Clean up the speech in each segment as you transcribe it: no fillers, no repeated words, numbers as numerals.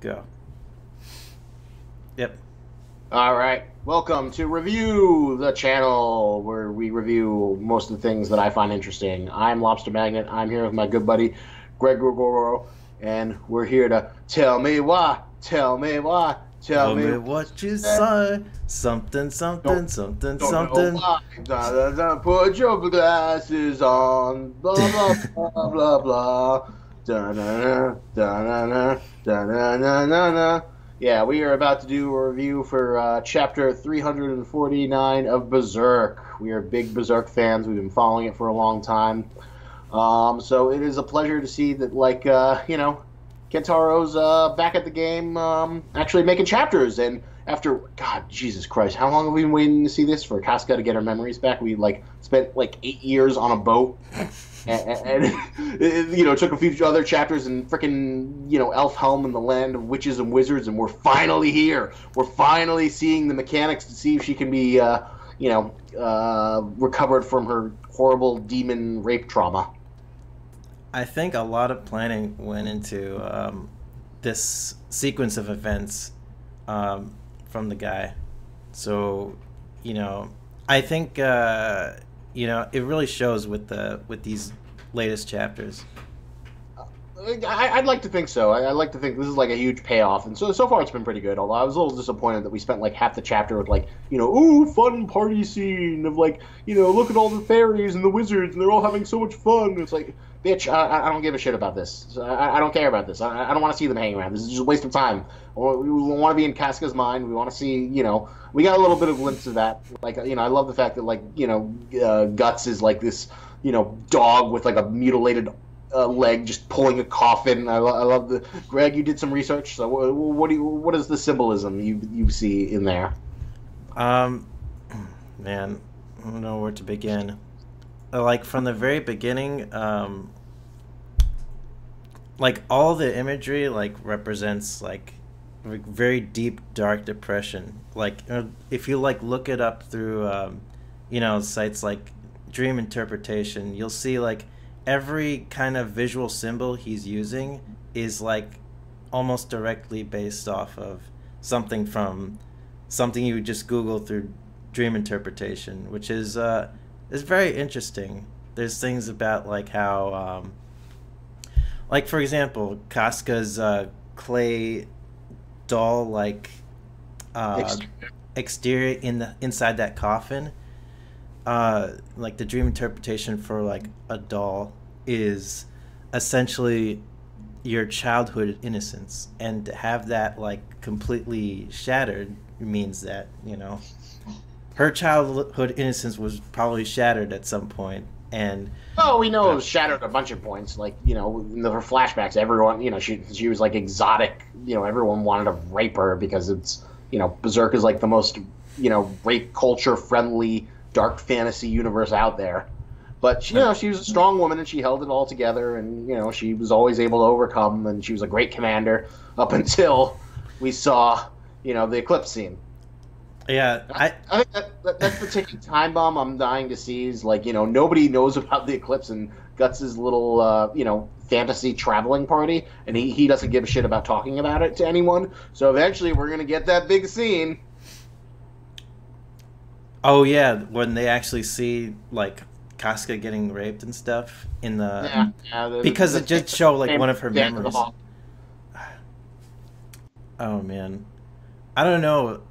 Go. Yep. All right. Welcome to Review the Channel, where we review most of the things that I find interesting. I'm Lobster Magnet. I'm here with my good buddy, Gorogregoro, and we're here to tell me why, tell me why, tell Tell me me what what you you say. Something, something, don't, something, don't know something. why. Da, da, da, put your glasses on. Blah, blah, blah, blah, blah. Da, da, da, da, da, da, da, da, da, da. Yeah, we are about to do a review for chapter 349 of Berserk. We are big Berserk fans. We've been following it for a long time. So it is a pleasure to see that, Kentaro's back at the game, actually making chapters. And after, God, Jesus Christ, how long have we been waiting to see this for Casca to get her memories back? We spent 8 years on a boat, and it took a few other chapters and frickin' Elfhelm and the land of witches and wizards, and we're finally here. We're finally seeing the mechanics to see if she can be, recovered from her horrible demon rape trauma. I think a lot of planning went into this sequence of events from the guy. So, I think it really shows with these latest chapters. I'd like to think so. I'd like to think this is a huge payoff, and so far it's been pretty good. Although I was a little disappointed that we spent half the chapter with ooh, fun party scene of look at all the fairies and the wizards and they're all having so much fun. It's bitch, I don't give a shit about this. I don't care about this. I don't want to see them hanging around. This is just a waste of time. We want to be in Casca's mind. We want to see, we got a little bit of a glimpse of that. I love the fact that Guts is this, dog with a mutilated leg just pulling a coffin. I love the Greg. You did some research, so what is the symbolism you see in there? Man, I don't know where to begin. From the very beginning, all the imagery represents very deep dark depression. If you look it up through sites like Dream Interpretation, you'll see every kind of visual symbol he's using is almost directly based off of something you would just Google through Dream Interpretation, which is very interesting. There's things about how for example, Casca's clay doll exterior inside that coffin. The dream interpretation for a doll is essentially your childhood innocence, and to have that completely shattered means that her childhood innocence was probably shattered at some point. And we know it was shattered at a bunch of points. In her flashbacks, everyone, she was exotic. Everyone wanted to rape her because it's, Berserk is the most, rape culture friendly dark fantasy universe out there. But she was a strong woman and she held it all together, and she was always able to overcome, and she was a great commander up until we saw the eclipse scene. Yeah, I think that's the ticking time bomb I'm dying to see. Is nobody knows about the eclipse and Guts's little fantasy traveling party, and he doesn't give a shit about talking about it to anyone. So eventually we're gonna get that big scene. Oh yeah, when they actually see Casca getting raped and stuff in the because it did show one of her memories. Oh man, I don't know.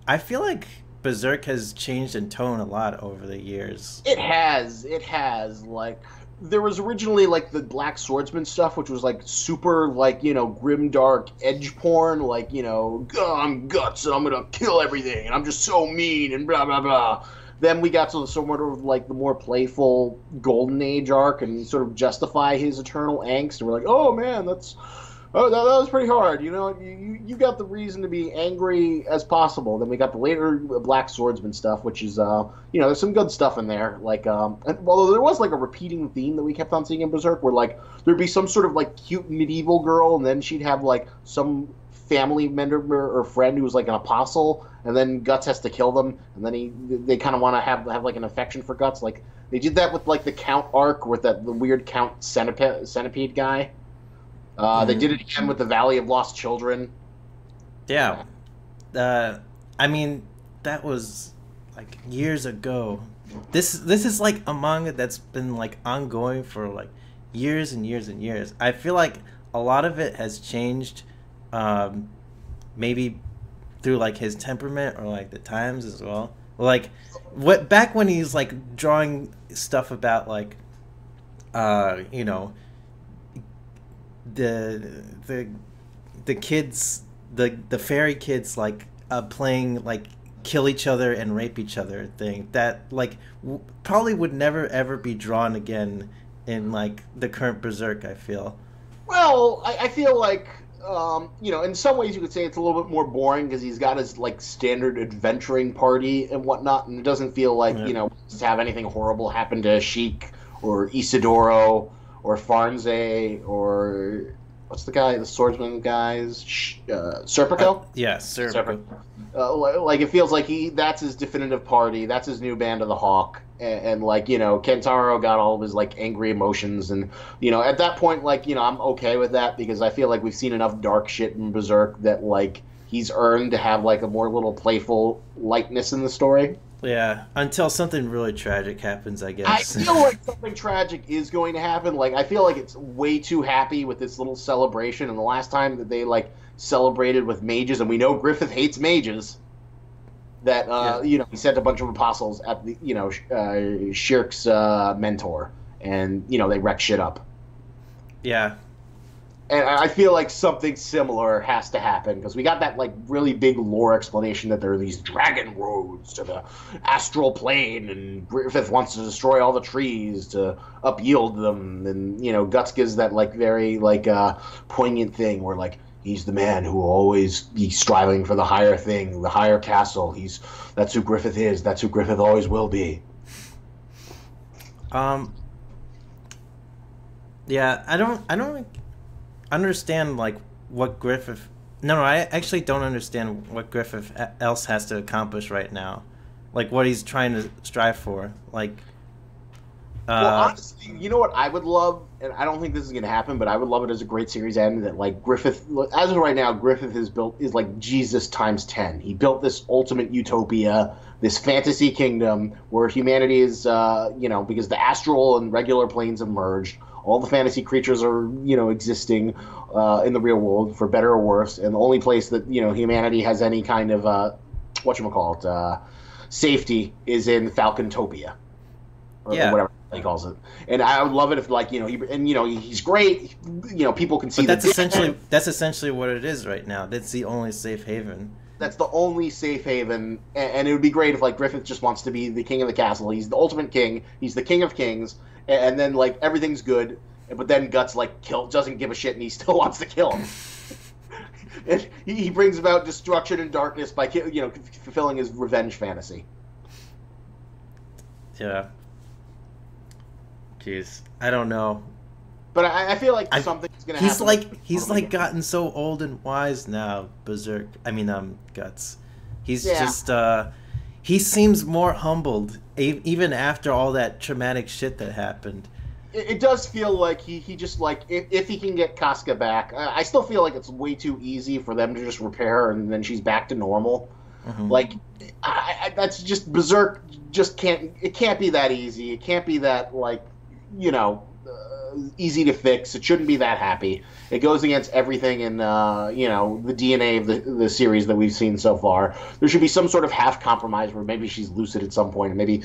I feel like Berserk has changed in tone a lot over the years. It has. There was originally the Black Swordsman stuff, which was super grim dark edge porn, I'm Guts and I'm gonna kill everything and I'm just so mean and blah blah blah. Then we got to the sort of the more playful Golden Age arc and sort of justify his eternal angst, and we're oh man, that was pretty hard. You got the reason to be angry as possible. Then we got the later Black Swordsman stuff, which is there's some good stuff in there. Although there was a repeating theme that we kept on seeing in Berserk, where there'd be some sort of cute medieval girl, and then she'd have some family member or friend who was an apostle, and then Guts has to kill them, and then they kind of want to have an affection for Guts. They did that with the Count arc with the weird Count centipede guy. They Mm. did it again with the Valley of Lost Children. Yeah. Uh, I mean, that was like years ago. This is like a manga that's been like ongoing for like years and years and years. I feel like a lot of it has changed, um, maybe through like his temperament or like the times as well. Like what back when he's like drawing stuff about like you know the the kids the fairy kids like playing like kill each other and rape each other thing that like probably would never ever be drawn again in like the current Berserk, I feel. Well, I feel like in some ways you could say it's a little bit more boring because he's got his like standard adventuring party and whatnot, and it doesn't feel like Yeah. to have anything horrible happen to Sheik or Isidoro or Farnze or what's the swordsman guys, Serpico. Yeah, sir. Serpico. Like it feels like that's his definitive party. That's his new band of the Hawk, and like Kentaro got all of his like angry emotions, and at that point like I'm okay with that because I feel like we've seen enough dark shit in Berserk that like he's earned to have like a more little playful lightness in the story. Yeah, until something really tragic happens, I I guess. feel like something tragic is going to happen. Like I feel like it's way too happy with this little celebration, and the last time that they like celebrated with mages, and we know Griffith hates mages. That Yeah. he sent a bunch of apostles at the Shirk's mentor, and they wreck shit up. Yeah. And I feel like something similar has to happen because we got that like really big lore explanation that there are these dragon roads to the astral plane, and Griffith wants to destroy all the trees to upyield them, and Guts gives that like very like poignant thing where like he's the man who will always be striving for the higher thing, the higher castle. That's who Griffith is. That's who Griffith always will be. Um. Yeah, I don't understand like what Griffith. No, I actually don't understand what Griffith else has to accomplish right now, like what he's trying to strive for. Like, Well, uh, honestly, you know what I would love, and I don't think this is going to happen, but I would love it as a great series end that like Griffith, as of right now, Griffith is like Jesus times 10. He built this ultimate utopia, this fantasy kingdom where humanity is, because the astral and regular planes have merged. All the fantasy creatures are, existing in the real world for better or worse, and the only place that humanity has any kind of safety is in Falcontopia or yeah, whatever he calls it. And I would love it if he's great. People can see. but that's essentially what it is right now. That's the only safe haven. That's the only safe haven, and it would be great if like Griffith just wants to be the king of the castle. He's the ultimate king. He's the king of kings, and then like everything's good. But then Guts like doesn't give a shit, and he still wants to kill him. And he brings about destruction and darkness by fulfilling his revenge fantasy. Yeah. Jeez, I don't know. But I feel like something's gonna happen. He's like gotten so old and wise now. Berserk. I mean, Guts. He's Yeah. just he seems more humbled even after all that traumatic shit that happened. It does feel like he just like if he can get Casca back, I still feel like it's way too easy for them to just repair her and then she's back to normal. Mhm. Like that's just Berserk. Just can't be that easy. It can't be that like easy to fix. It shouldn't be that happy. It goes against everything in the DNA of the series that we've seen so far. There should be some sort of half compromise where maybe she's lucid at some point, and maybe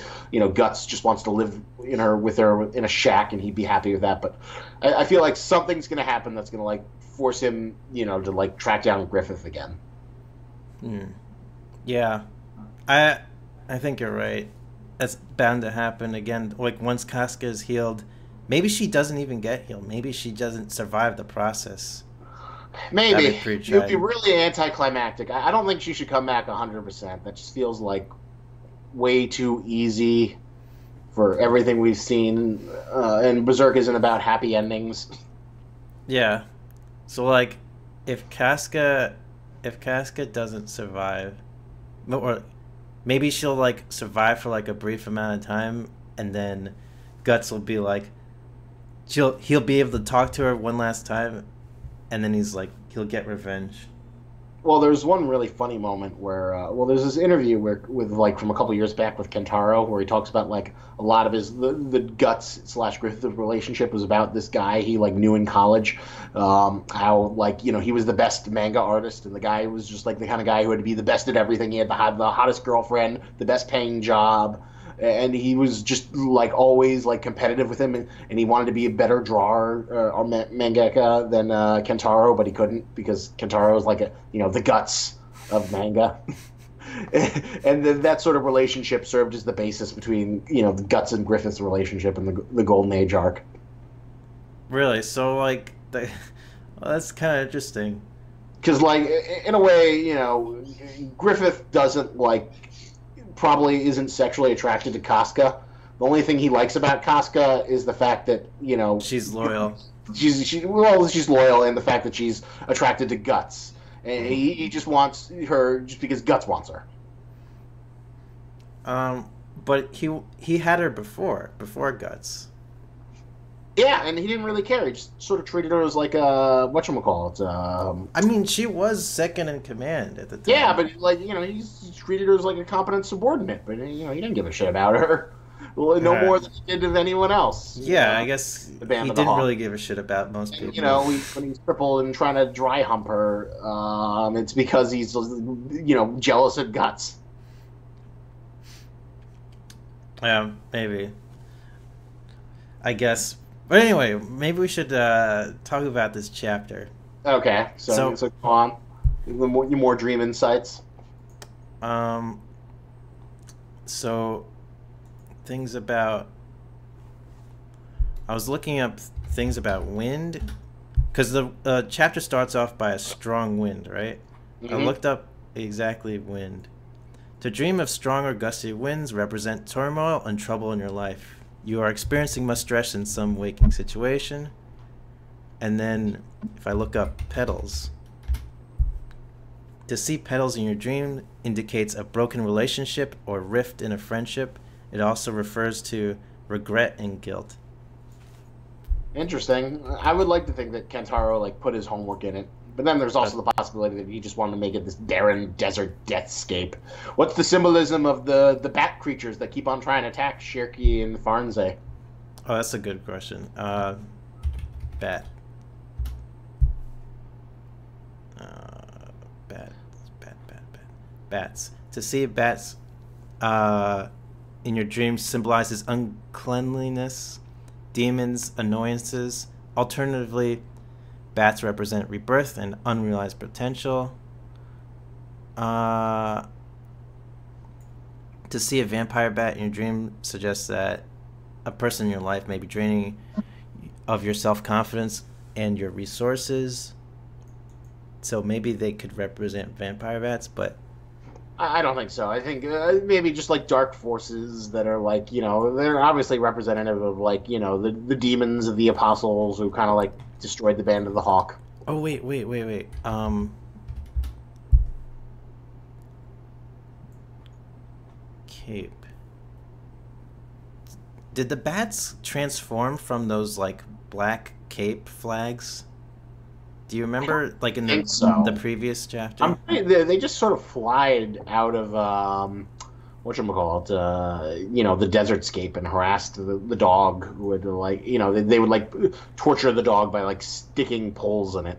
Guts just wants to live with her in a shack, and he'd be happy with that. But I feel like something's going to happen that's going to like force him to like track down Griffith again. Yeah, I think you're right. That's bound to happen again. Like once Casca is healed, maybe she doesn't even get healed. Maybe she doesn't survive the process. Maybe That'd be pretty it'd be tragic. really anticlimactic. I don't think she should come back 100%. That just feels like way too easy for everything we've seen. And Berserk isn't about happy endings. Yeah. So like, if Casca doesn't survive, or maybe she'll like survive for like a brief amount of time, and then Guts will be like, he'll be able to talk to her one last time, and then he's like he'll get revenge. Well, there's one really funny moment where, there's this interview with like from a couple years back with Kentaro where he talks about like a lot of the Guts / Griffith relationship was about this guy he like knew in college, how like he was the best manga artist and the guy was just like the kind of guy who had to be the best at everything. He had the hottest girlfriend, the best paying job. And he was just like always like competitive with him, and he wanted to be a better drawer or mangaka than Kentaro, but he couldn't because Kentaro is like the Guts of manga, and then that sort of relationship served as the basis between the Guts and Griffith's relationship in the Golden Age arc. Really? So like, well, that's kind of interesting. Because like in a way, Griffith doesn't probably isn't sexually attracted to Casca. The only thing he likes about Casca is the fact that she's loyal. She's loyal, and the fact that she's attracted to Guts, and he just wants her just because Guts wants her. But he had her before Guts. Yeah, and he didn't really care. He just sort of treated her as like a whatchamacallit. I mean, she was second in command at the time. Yeah, but he treated her as like a competent subordinate. But he didn't give a shit about her. Well, no more than he did of anyone else. Yeah, I guess he didn't really give a shit about most people. When he's crippled and trying to dry hump her, it's because he's jealous of Guts. Yeah, maybe. I guess. But anyway, maybe we should talk about this chapter. Okay, so go on. More dream insights. So things about. I was looking up things about wind, because the chapter starts off by a strong wind, right? Mm-hmm. I looked up exactly wind. To dream of strong or gusty winds represent turmoil and trouble in your life. You are experiencing much stress in some waking situation. And then if I look up petals, to see petals in your dream indicates a broken relationship or rift in a friendship. It also refers to regret and guilt. Interesting. I would like to think that Kentaro put his homework in it. But then there's also the possibility that he just wanted to make it this barren desert deathscape. What's the symbolism of the bat creatures that keep on trying to attack Shirky and Farnze? Oh, that's a good question. Bat. Bats. To see bats in your dreams symbolizes uncleanliness, demons, annoyances. Alternatively, bats represent rebirth and unrealized potential. To see a vampire bat in your dream suggests that a person in your life may be draining of your self-confidence and your resources. So maybe they could represent vampire bats, but I don't think so. I think maybe just dark forces that are they're obviously representative of the demons of the apostles who kind of destroyed the Band of the Hawk. Oh wait. Cape. Did the bats transform from those black cape flags? Do you remember in the previous chapter? They just sort of flied out of the desertscape and harassed the dog who would they would torture the dog by sticking poles in it.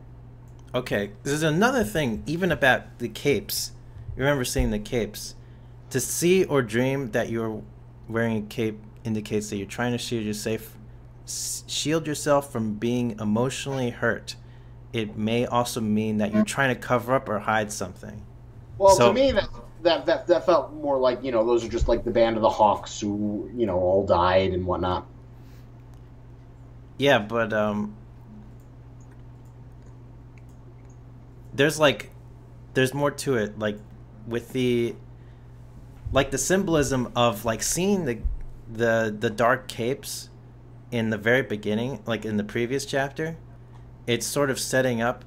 Okay, there's another thing even about the capes. You remember seeing the capes? To see or dream that you're wearing a cape indicates that you're trying to shield yourself from being emotionally hurt. It may also mean that you're trying to cover up or hide something. Well, to me, that felt more those are just the Band of the Hawks who all died and whatnot. Yeah, but there's more to it. With the symbolism of seeing the dark capes in the very beginning, in the previous chapter. It's sort of setting up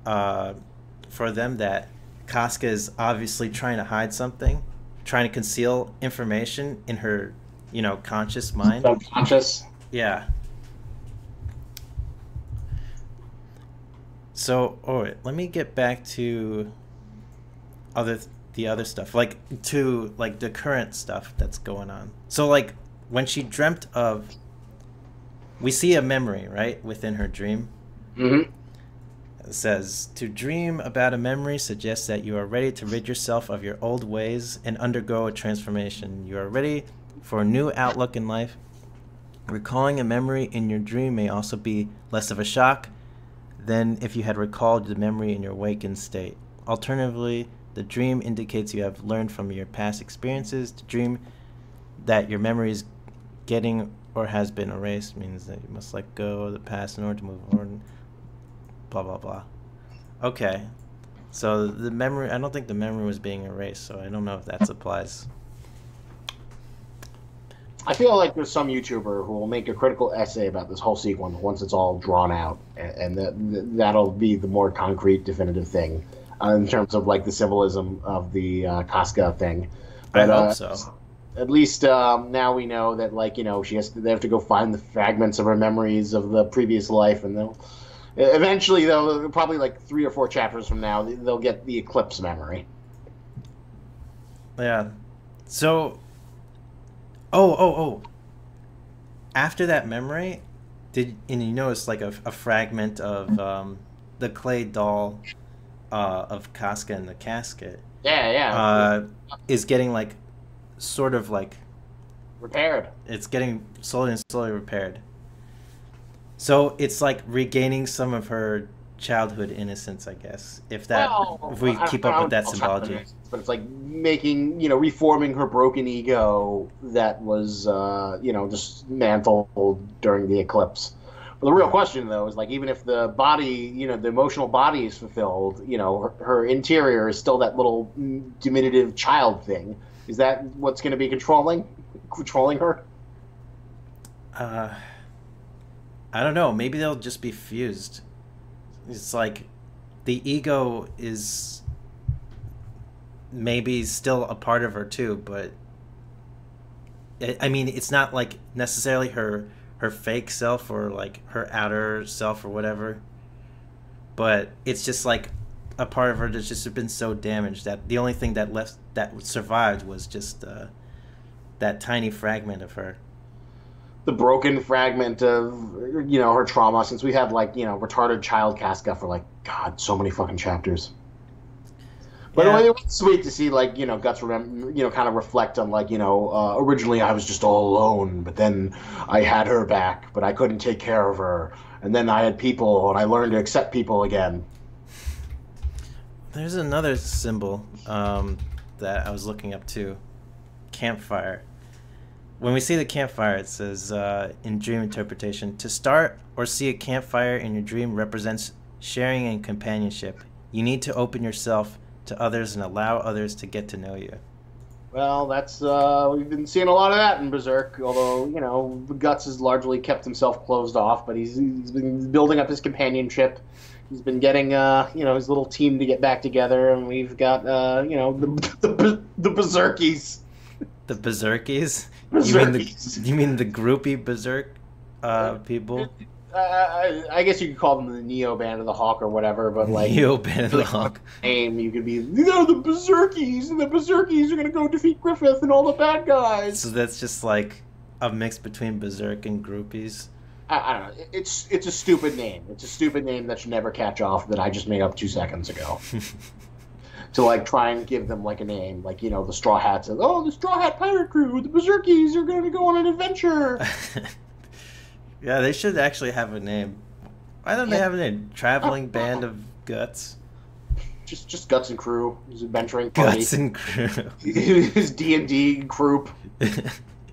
for them that Casca is obviously trying to hide something, trying to conceal information in her, conscious mind. Subconscious. Yeah. So, all right, let me get back to other the other stuff, like to like the current stuff that's going on. So, like when she dreamt of, we see a memory right within her dream. Mm-hmm. It says to dream about a memory suggests that you are ready to rid yourself of your old ways and undergo a transformation. You are ready for a new outlook in life. Recalling a memory in your dream may also be less of a shock than if you had recalled the memory in your awakened state. Alternatively, the dream indicates you have learned from your past experiences. To dream that your memory is getting or has been erased means that you must let go of the past in order to move forward. Blah, blah, blah. Okay. So the memory, I don't think the memory was being erased, so I don't know if that applies. I feel like there's some YouTuber who will make a critical essay about this whole sequence once it's all drawn out, and that'll be the more concrete, definitive thing in terms of like the symbolism of the Casca thing. But, I hope so. At least now we know that, like, you know, they have to go find the fragments of her memories of the previous life, and they'll eventually, though, probably like 3 or 4 chapters from now, they'll get the eclipse memory. Yeah. So. Oh. After that memory, and you notice like a fragment of the clay doll of Casca in the casket. Yeah. Is getting like sort of like repaired. It's getting slowly repaired. So it's like regaining some of her childhood innocence, I guess. If we keep up with that symbology. But it's like making, you know, reforming her broken ego that was, you know, dismantled during the eclipse. But the real question, though, is like, even if the body, you know, the emotional body is fulfilled, you know, her interior is still that little diminutive child thing. Is that what's going to be controlling her? I don't know. Maybe they'll just be fused. It's like the ego is maybe still a part of her too, but I mean, it's not like necessarily her fake self or like her outer self or whatever, but it's just like a part of her that's just been so damaged that the only thing that survived was just that tiny fragment of her. The broken fragment of, you know, her trauma, since we had, like, you know, retarded child Casca for, like, God, so many fucking chapters. But Yeah. it was sweet to see, like, you know, Guts kind of reflect on, like, you know, originally I was just all alone, but then I had her back, but I couldn't take care of her. And then I had people, and I learned to accept people again. There's another symbol that I was looking up too. Campfire. When we see the campfire, it says in dream interpretation, to start or see a campfire in your dream represents sharing and companionship. You need to open yourself to others and allow others to get to know you. Well, that's we've been seeing a lot of that in Berzerk, although, you know, Guts has largely kept himself closed off, but he's been building up his companionship. He's been getting, you know, his little team to get back together, and we've got, you know, the Berzerkies. The Berzerkies? Berzerkies. You mean the groupie Berzerk people? I guess you could call them the Neo Band of the Hawk or whatever, but like Neo Band of the Hawk. Name, you could be, you know, the Berzerkies, and the Berzerkies are gonna go defeat Griffith and all the bad guys. So that's just like a mix between Berzerk and groupies. I don't know. It's a stupid name. It's a stupid name that should never catch off that I just made up 2 seconds ago. To like try and give them like a name, like, you know, the Straw Hats. Oh, the Straw Hat Pirate Crew, the Berzerkies are going to go on an adventure. Yeah, they should actually have a name. Why don't they have a name? Traveling Band of Guts. Just Guts and Crew. His adventuring party. Guts and Crew. His D&D group.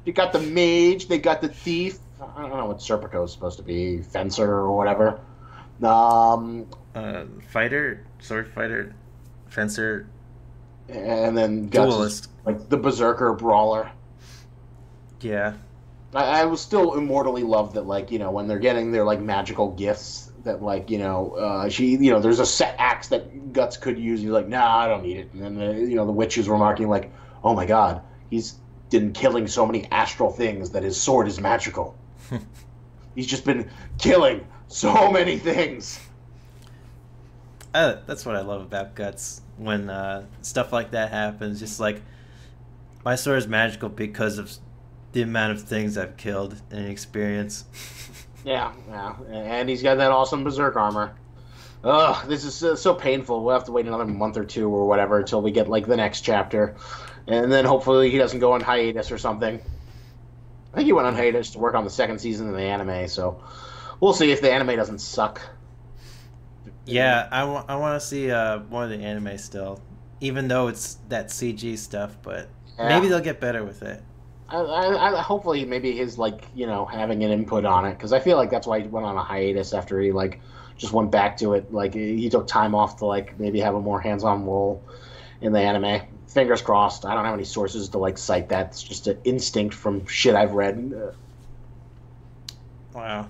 You got the mage. They got the thief. I don't know what Serpico is supposed to be. Fencer or whatever. Fighter, sword fighter. Fencer, and then Guts duelist, like the Berserker brawler. Yeah, I was still immortally loved that, like, you know, when they're getting their like magical gifts, that, like, you know, you know, there's a set axe that Guts could use. He's like, nah, I don't need it. And then you know, the witch is remarking like, oh my god, he's been killing so many astral things that his sword is magical. He's just been killing so many things. That's what I love about Guts when stuff like that happens. Just like my sword is magical because of the amount of things I've killed and experience. Yeah, yeah, and he's got that awesome Berserk armor. Ugh, this is so painful. We'll have to wait another month or two or whatever until we get like the next chapter, and then hopefully he doesn't go on hiatus or something. I think he went on hiatus to work on the second season of the anime, so we'll see if the anime doesn't suck. Yeah, I want to see more of the anime still, even though it's that CG stuff. But maybe they'll get better with it. Hopefully maybe his like having an input on it, because I feel like that's why he went on a hiatus after he like just went back to it. Like he took time off to like maybe have a more hands-on role in the anime. Fingers crossed. I don't have any sources to like cite that. It's just an instinct from shit I've read. Wow.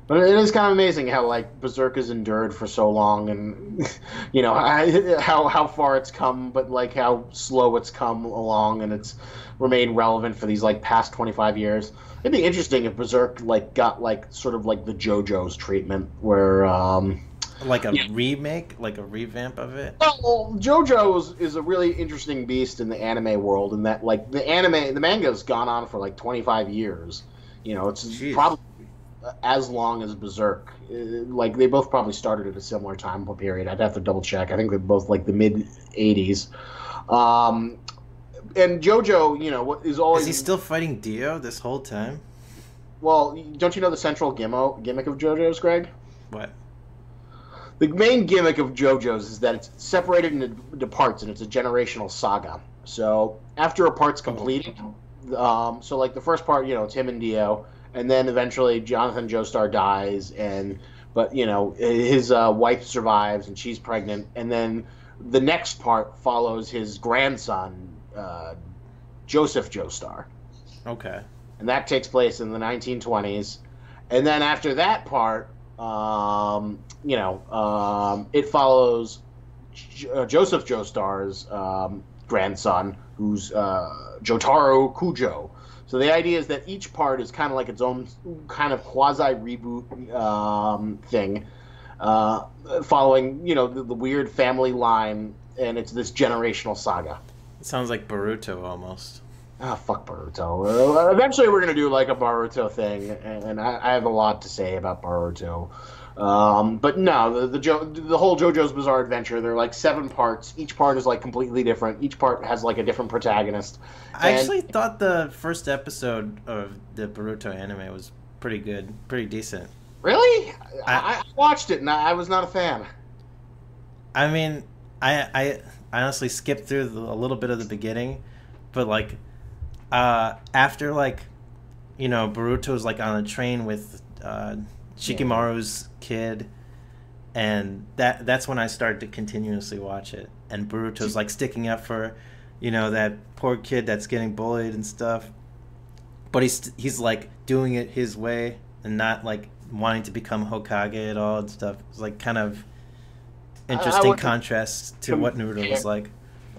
But it is kind of amazing how like Berserk has endured for so long, and how far it's come, but like how slow it's come along, and it's remained relevant for these like past 25 years. It'd be interesting if Berserk like got like sort of like the JoJo's treatment, where like a remake, like a revamp of it. Well, JoJo's is a really interesting beast in the anime world, in that like the manga's gone on for like 25 years. It's Jeez. Probably as long as Berserk. Like they both probably started at a similar time period. I'd have to double check. I think they're both like the mid 80s. And JoJo, what is always... Is he still fighting Dio this whole time? Well, don't you know the central gimmick of JoJo's, Greg? What? The main gimmick of JoJo's is that it's separated into parts, and it's a generational saga. So after a part's completed, so like the first part, it's him and Dio, and then eventually Jonathan Joestar dies, but his wife survives and she's pregnant, and then the next part follows his grandson, Joseph Joestar. Okay. And that takes place in the 1920s. And then after that part, it follows Joseph Joestar's grandson, who's Jotaro Kujo. So the idea is that each part is kind of like its own kind of quasi-reboot thing, following, the weird family line, and it's this generational saga. It sounds like Boruto almost. Ah, fuck Boruto. Eventually we're going to do like a Boruto thing, and I have a lot to say about Boruto. But no, the whole JoJo's Bizarre Adventure, they're like 7 parts. Each part is like completely different. Each part has like a different protagonist. I actually thought the first episode of the Boruto anime was pretty good, pretty decent. Really? I watched it and I was not a fan. I mean, I honestly skipped through a little bit of the beginning, but like after like Boruto's like on a train with Shikamaru's kid, and that's when I started to continuously watch it, and Boruto's like sticking up for that poor kid that's getting bullied and stuff, but he's like doing it his way and not like wanting to become Hokage at all and stuff. It's like kind of interesting contrast to what Naruto was like.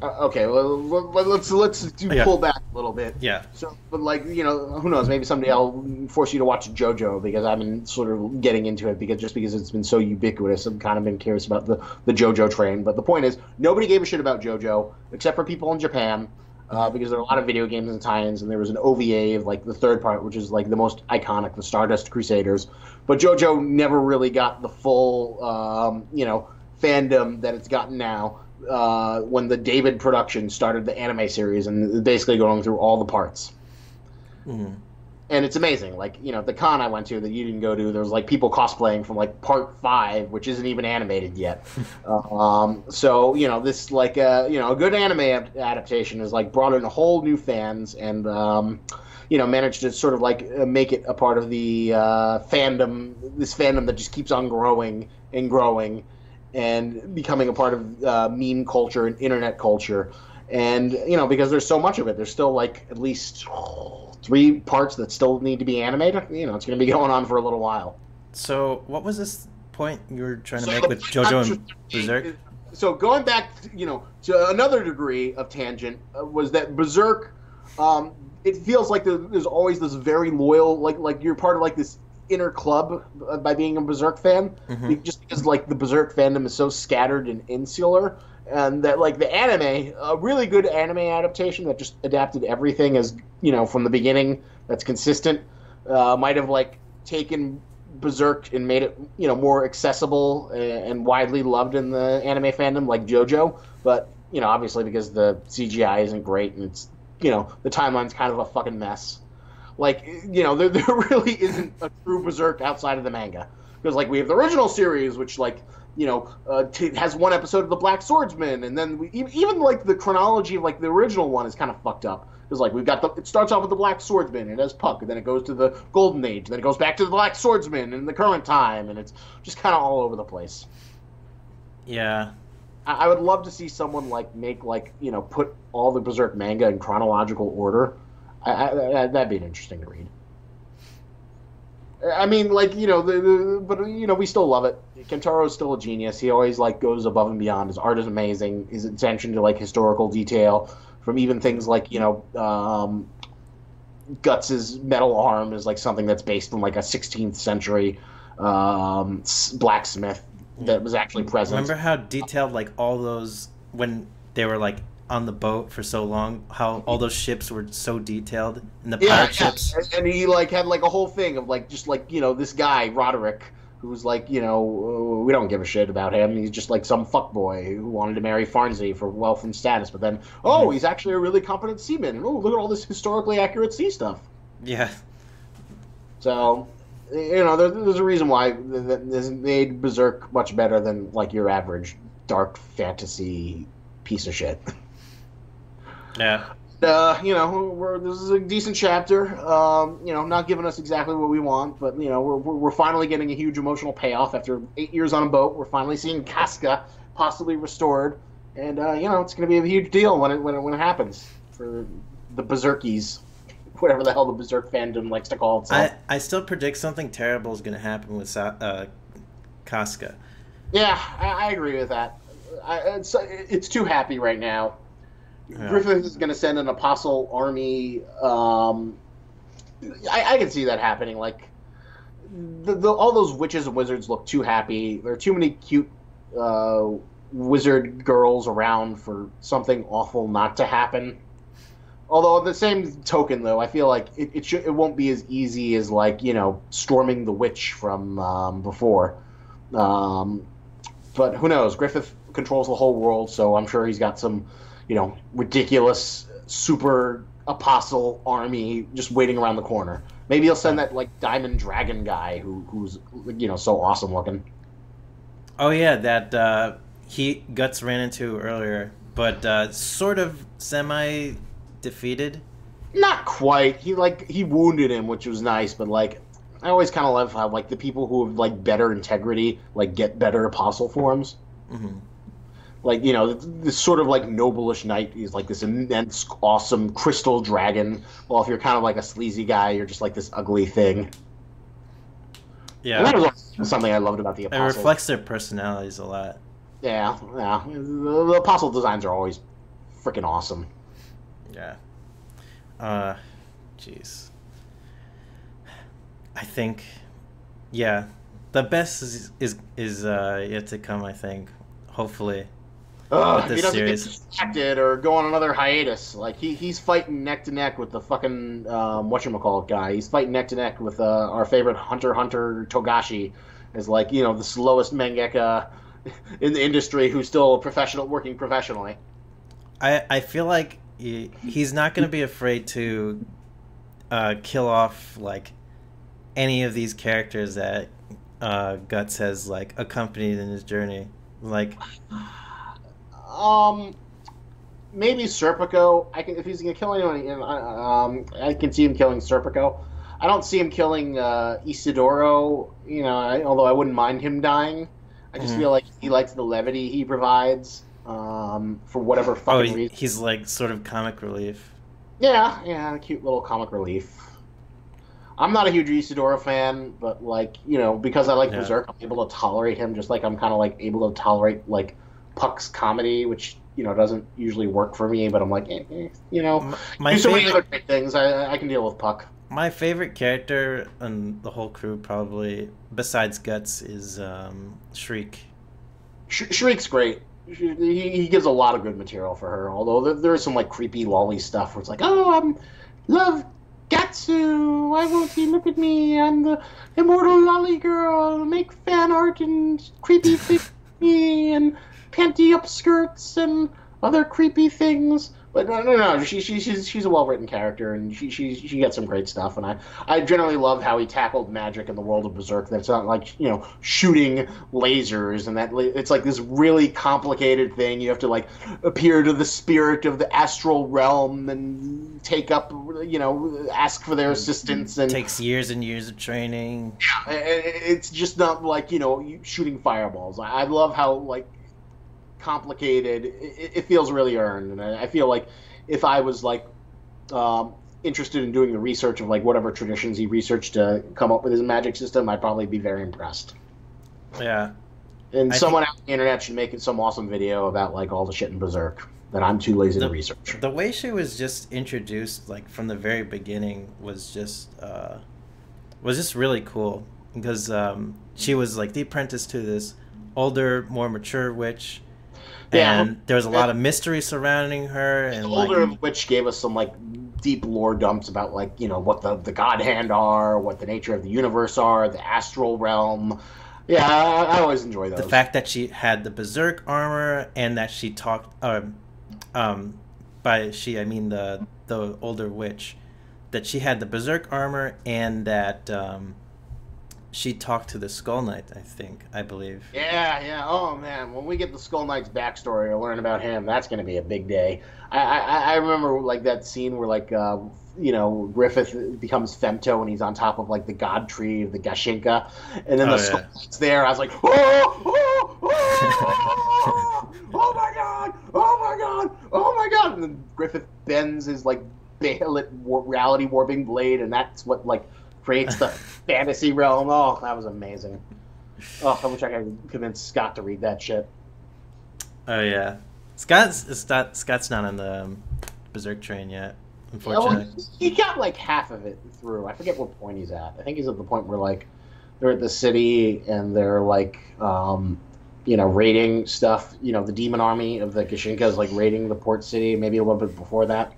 Okay, well, let's pull back a little bit. Yeah. So, but like who knows? Maybe someday I'll force you to watch JoJo, because I've been sort of getting into it because it's been so ubiquitous. I've kind of been curious about the JoJo train. But the point is, nobody gave a shit about JoJo except for people in Japan, because there are a lot of video games and tie-ins, and there was an OVA of like the third part, which is like the most iconic, the Stardust Crusaders. But JoJo never really got the full fandom that it's gotten now. When the David production started the anime series, and basically going through all the parts. Mm-hmm. And it's amazing. Like, the con I went to that you didn't go to, there was like people cosplaying from like part 5, which isn't even animated yet. So, this like, a good anime adaptation has like brought in a whole new fans, and, managed to sort of like make it a part of the this fandom that just keeps on growing and growing, and becoming a part of meme culture and internet culture. And, because there's so much of it, there's still like at least 3 parts that still need to be animated. It's going to be going on for a little while. So what was this point you were trying to make with JoJo and Berserk? So going back, to another degree of tangent, was that Berserk, it feels like there's always this very loyal, like you're part of like this inner club by being a Berserk fan, just because like the Berserk fandom is so scattered and insular, and that like the anime, a really good anime adaptation that just adapted everything as from the beginning, that's consistent, might have like taken Berserk and made it more accessible and widely loved in the anime fandom, like JoJo. But obviously because the CGI isn't great and it's the timeline's kind of a fucking mess. Like there really isn't a true Berserk outside of the manga, because like we have the original series, which like has one episode of the Black Swordsman, and then even like the chronology of like the original one is kind of fucked up. Because like we've got it starts off with the Black Swordsman, and it has Puck, and then it goes to the Golden Age, and then it goes back to the Black Swordsman in the current time, and it's just kind of all over the place. Yeah. I would love to see someone like make like put all the Berserk manga in chronological order. That'd be interesting to read. I mean, like but we still love it. Kentaro is still a genius. He always like goes above and beyond. His art is amazing. His attention to like historical detail, from even things like Guts's metal arm is like something that's based on like a 16th century blacksmith that was actually present. Remember how detailed like all those, when they were like on the boat for so long, how all those ships were so detailed, and the pirate ships. And he like had like a whole thing of like just like this guy Roderick, who's like we don't give a shit about him. He's just like some fuckboy who wanted to marry Farnsey for wealth and status, but then he's actually a really competent seaman, and look at all this historically accurate sea stuff. Yeah. So there's a reason why this made Berserk much better than like your average dark fantasy piece of shit. Yeah. This is a decent chapter. Not giving us exactly what we want, but we're finally getting a huge emotional payoff after 8 years on a boat. We're finally seeing Casca possibly restored, and it's going to be a huge deal when it happens for the Berserkies, whatever the hell the Berserk fandom likes to call itself. I still predict something terrible is going to happen with Casca. Yeah, I agree with that. It's too happy right now. Yeah. Griffith is going to send an apostle army. I can see that happening. Like, all those witches and wizards look too happy. There are too many cute wizard girls around for something awful not to happen. Although, at the same token, though, I feel like it won't be as easy as, like, storming the witch from before. But who knows? Griffith controls the whole world, so I'm sure he's got some ridiculous super apostle army just waiting around the corner. Maybe he'll send that like diamond dragon guy who's so awesome looking. Oh yeah, that Guts ran into earlier, but sort of semi defeated. Not quite. He wounded him, which was nice, but like I always kind of love how like the people who have like better integrity like get better apostle forms. Mm-hmm. Like, this sort of, like, noble-ish knight is, like, this immense, awesome crystal dragon. Well, if you're kind of, like, a sleazy guy, you're just, like, this ugly thing. Yeah. And that was something I loved about the Apostles. It reflects their personalities a lot. Yeah. The Apostle designs are always freaking awesome. Yeah. Jeez. I think, yeah, the best is yet to come, I think. Hopefully. If he doesn't get distracted or go on another hiatus, like he's fighting neck to neck with the fucking whatchamacallit guy. He's fighting neck to neck with our favorite Hunter Togashi, as like the slowest mangaka in the industry who's still working professionally. I feel like he's not going to be afraid to kill off like any of these characters that Guts has like accompanied in his journey, like. Maybe Serpico. If he's gonna kill anyone, I can see him killing Serpico. I don't see him killing Isidoro. Although I wouldn't mind him dying. I just feel like he likes the levity he provides. For whatever fucking reason. He's like sort of comic relief. Yeah, cute little comic relief. I'm not a huge Isidoro fan, but like because I like Berserk, I'm able to tolerate him. Just like I'm kind of like able to tolerate like Puck's comedy, which doesn't usually work for me, but I'm like, My do so many favorite, other great things. I can deal with Puck. My favorite character and the whole crew, probably besides Guts, is Shriek. Shriek's great. He gives a lot of good material for her. Although there is some like creepy lolly stuff where it's like, oh, I'm love Gatsu. Why won't he look at me? I'm the immortal lolly girl. Make fan art and creepy things and panty up skirts and other creepy things. But no. She's a well written character, and she gets some great stuff. And I generally love how he tackled magic in the world of Berzerk. That's not like shooting lasers, and that it's like this really complicated thing. You have to like appear to the spirit of the astral realm and take up, ask for their assistance. And it takes years and years of training. Yeah, it's just not like shooting fireballs. I love how like complicated it feels, really earned, and I feel like if I was like interested in doing the research of like whatever traditions he researched to come up with his magic system, I'd probably be very impressed. Yeah, and someone out on the internet should make some awesome video about like all the shit in Berserk that I'm too lazy to research. The way she was just introduced, like from the very beginning, was just really cool, because she was like the apprentice to this older, more mature witch. And there was a lot of mystery surrounding her. And the older witch gave us some like deep lore dumps about like what the God Hand are, what the nature of the universe are, the astral realm. Yeah, I always enjoy those. The fact that she had the Berzerk armor, and that she talked by she I mean the older witch, that she had the Berzerk armor, and that she talked to the Skull Knight, I believe. Yeah. Oh, man. When we get the Skull Knight's backstory or learn about him, that's going to be a big day. I remember, like, that scene where, like, Griffith becomes Femto and he's on top of, like, the god tree of the Gashinka. And then the Skull Knight's there. I was like, oh my God! Oh, my God! Oh, my God! And then Griffith bends his, like, Balit reality warping blade, and that's what, like, creates the fantasy realm. Oh, that was amazing. Oh, I wish I could convince Scott to read that shit. Oh yeah, Scott's not on the Berserk train yet, unfortunately. Well, he got like half of it through. I forget what point he's at. I think he's at the point where like they're at the city and they're like raiding stuff. The demon army of the Gashinka is like raiding the port city. Maybe a little bit before that.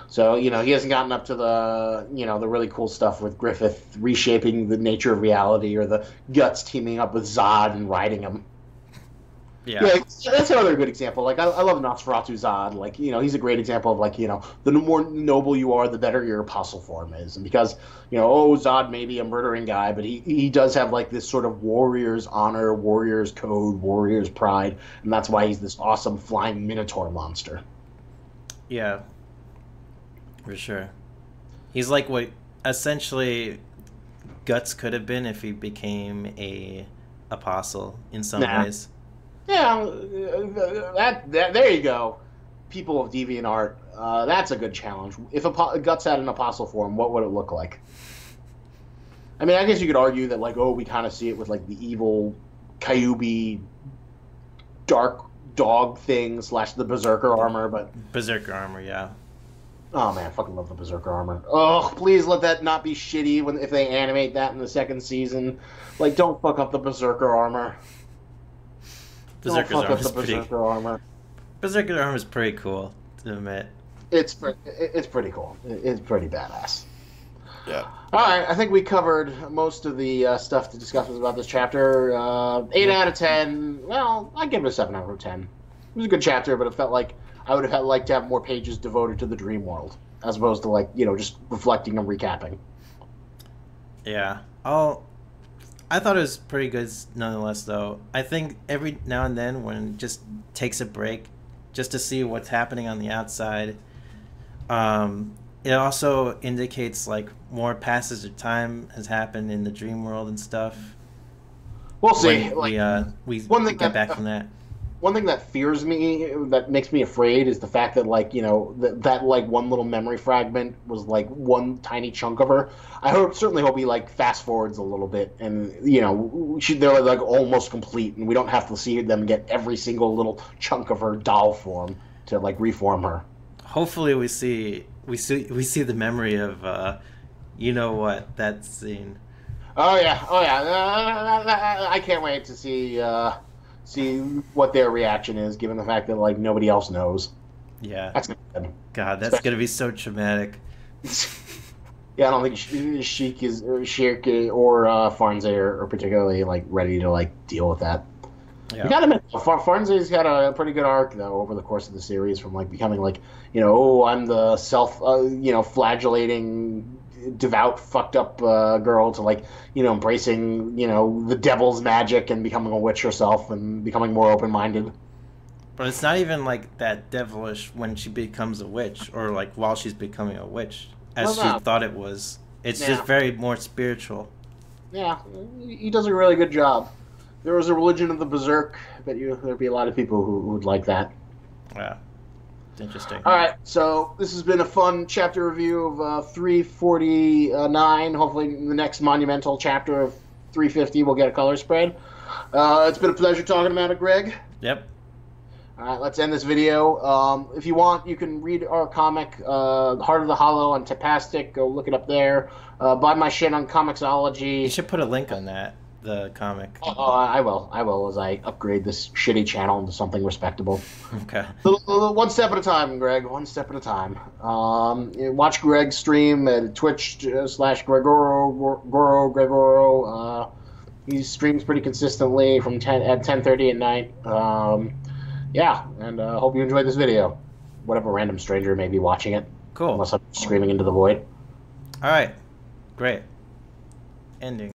So, he hasn't gotten up to the, the really cool stuff with Griffith reshaping the nature of reality, or the Guts teaming up with Zod and riding him. Yeah, that's another good example. Like, I love Nosferatu Zod. Like, he's a great example of, like, the more noble you are, the better your apostle form is. And because, Zod may be a murdering guy, but he does have, like, this sort of warrior's honor, warrior's code, warrior's pride. And that's why he's this awesome flying minotaur monster. Yeah. For sure. He's like what essentially Guts could have been if he became a apostle in some ways. Yeah, that there you go. People of DeviantArt, that's a good challenge. If Guts had an apostle form, what would it look like? I mean, I guess you could argue that, like, we kind of see it with, like, the evil Kyuubi dark dog thing / the Berserker armor, but... Berserker armor, yeah. Oh man, I fucking love the Berserker armor. Oh, please let that not be shitty if they animate that in the second season. Like, don't fuck up the Berserker armor. Berserker armor is pretty cool, to admit. It's pretty cool. It's pretty badass. Yeah. All right, I think we covered most of the stuff to discuss about this chapter. 8 out of 10. Well, I'd give it a 7 out of 10. It was a good chapter, but it felt like I would have liked to have more pages devoted to the dream world, as opposed to, like, just reflecting and recapping. Yeah. I thought it was pretty good nonetheless, though. I think every now and then, when it just takes a break, just to see what's happening on the outside, it also indicates, like, more passage of time has happened in the dream world and stuff. We'll see. We get back from that. One thing that fears me, that makes me afraid, is the fact that, like, that like one little memory fragment was like one tiny chunk of her. Certainly hope he like fast forwards a little bit, and they're like almost complete, and we don't have to see them get every single little chunk of her doll form to like reform her. Hopefully, we see the memory of You know what? That scene. Oh yeah, oh yeah. I can't wait to see what their reaction is, given the fact that like nobody else knows. Yeah. That's good. God, that's Especially, gonna be so traumatic. yeah, I don't think Sheik is or Sheik or Farnze are particularly like ready to like deal with that. You Yeah. gotta admit, Farnze's got a pretty good arc though over the course of the series, from like becoming like oh, I'm the self flagellating devout fucked up girl to like embracing the devil's magic and becoming a witch herself and becoming more open minded. But it's not even like that devilish when she becomes a witch, or like while she's becoming a witch, Well, as she no. thought it was. It's Yeah, just very more spiritual. yeah, he does a really good job. If there was a religion of the Berzerk, I bet you there'd be a lot of people who would like that. Yeah, it's interesting. All right, so this has been a fun chapter review of 349. Hopefully, in the next monumental chapter of 350, we'll get a color spread. It's been a pleasure talking about it, Greg. Yep. All right, let's end this video. If you want, you can read our comic, Heart of the Hollow, on Tapastic. Go look it up there. Buy my shit on You Comixology. should put a link on that, the comic. I will, as I upgrade this shitty channel into something respectable. Okay. One step at a time, Greg. One step at a time. Watch Greg stream at Twitch/Gregoro. He streams pretty consistently from 10:30 at night. Yeah, and hope you enjoyed this video. Whatever random stranger may be watching it. Cool. Unless I'm screaming into the void. All right. Great. Ending.